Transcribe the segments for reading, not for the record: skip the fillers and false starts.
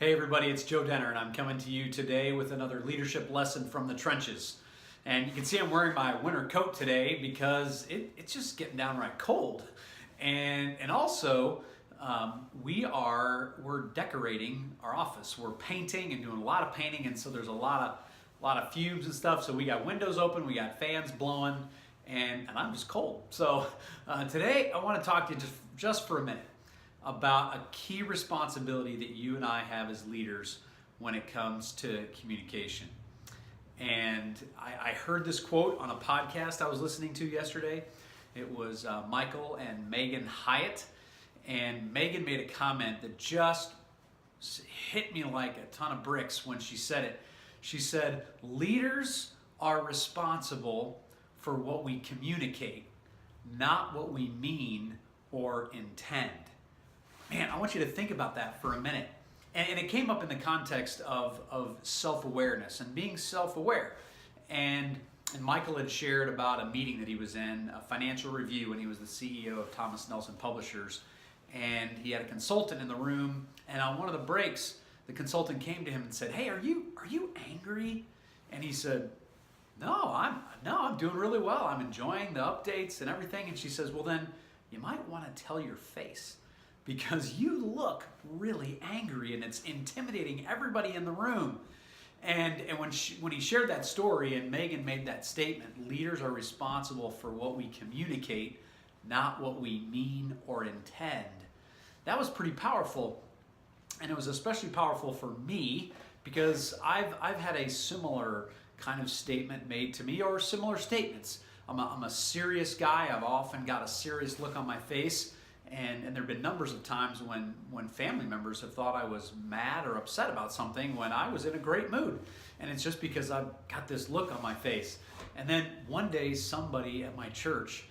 Hey everybody, it's Joe Denner and I'm coming to you today with another leadership lesson from the trenches. And you can see I'm wearing my winter coat today because it's just getting downright cold. And also, we're decorating our office. We're painting and doing a lot of painting, and so there's a lot of fumes and stuff. So we got windows open, we got fans blowing, and I'm just cold. So today I want to talk to you just for a minute about a key responsibility that you and I have as leaders when it comes to communication. And I heard this quote on a podcast I was listening to yesterday. It was Michael and Megan Hyatt. And Megan made a comment that just hit me like a ton of bricks when she said it. She said, leaders are responsible for what we communicate, not what we mean or intend. Man, I want you to think about that for a minute. And it came up in the context of self-awareness and being self-aware. And Michael had shared about a meeting that he was in, a financial review, when he was the CEO of Thomas Nelson Publishers. And he had a consultant in the room, and on one of the breaks, the consultant came to him and said, "Hey, are you angry?" And he said, No, I'm doing really well. I'm enjoying the updates and everything." And she says, "Well, then you might want to tell your face, because you look really angry and it's intimidating everybody in the room." And when he shared that story and Megan made that statement, leaders are responsible for what we communicate, not what we mean or intend. That was pretty powerful. And it was especially powerful for me because I've had a similar kind of statement made to me, or similar statements. I'm a serious guy. I've often got a serious look on my face. And there have been numbers of times when family members have thought I was mad or upset about something when I was in a great mood. And it's just because I've got this look on my face. And then one day somebody at my church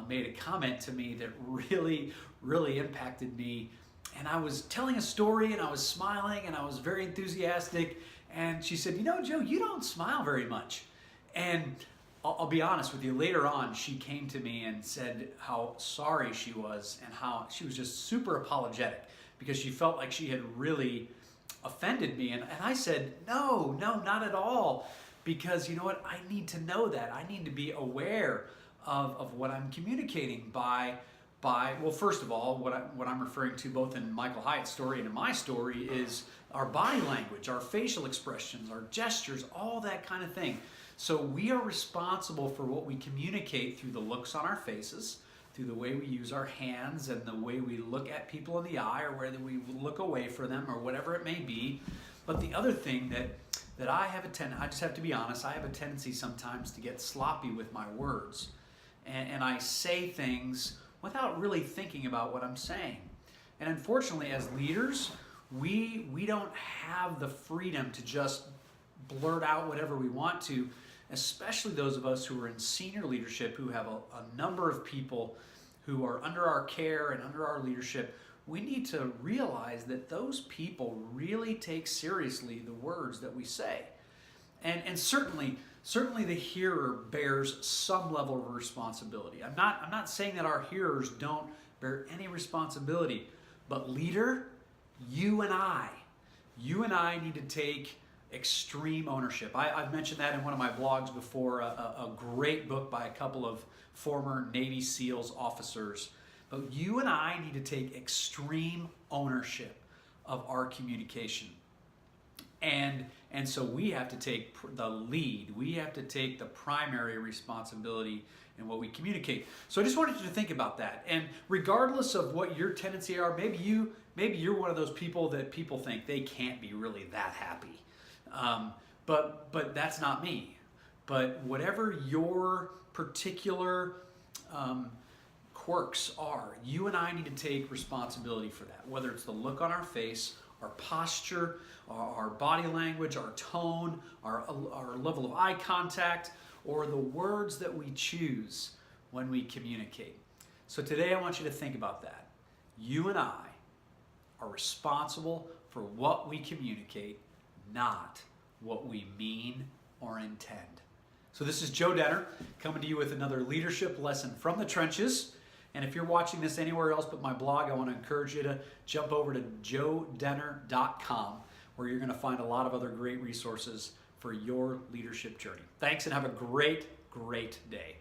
made a comment to me that really, really impacted me. And I was telling a story and I was smiling and I was very enthusiastic. And she said, "You know, Joe, you don't smile very much." And I'll be honest with you, later on, she came to me and said how sorry she was and how she was just super apologetic because she felt like she had really offended me. And I said, no, not at all. Because you know what? I need to know that. I need to be aware of what I'm communicating by, well, first of all, what I'm referring to both in Michael Hyatt's story and in my story is our body language, our facial expressions, our gestures, all that kind of thing. So we are responsible for what we communicate through the looks on our faces, through the way we use our hands and the way we look at people in the eye, or whether we look away from them, or whatever it may be. But the other thing that I have I just have to be honest, I have a tendency sometimes to get sloppy with my words. And I say things without really thinking about what I'm saying. And unfortunately, as leaders, we don't have the freedom to just blurt out whatever we want to, especially those of us who are in senior leadership, who have a number of people who are under our care and under our leadership. We need to realize that those people really take seriously the words that we say. And certainly the hearer bears some level of responsibility. I'm not saying that our hearers don't bear any responsibility, but leader, you and I need to take extreme ownership. I've mentioned that in one of my blogs before, a great book by a couple of former Navy SEALs officers. But you and I need to take extreme ownership of our communication. And so we have to take the lead. We have to take the primary responsibility in what we communicate. So I just wanted you to think about that. And regardless of what your tendency are, maybe you're one of those people that people think they can't be really that happy. But that's not me. But whatever your particular quirks are, you and I need to take responsibility for that. Whether it's the look on our face, our posture, our body language, our tone, our level of eye contact, or the words that we choose when we communicate. So today I want you to think about that. You and I are responsible for what we communicate, not what we mean or intend. So this is Joe Denner coming to you with another leadership lesson from the trenches. And if you're watching this anywhere else but my blog, I want to encourage you to jump over to joedenner.com, where you're going to find a lot of other great resources for your leadership journey. Thanks and have a great, great day.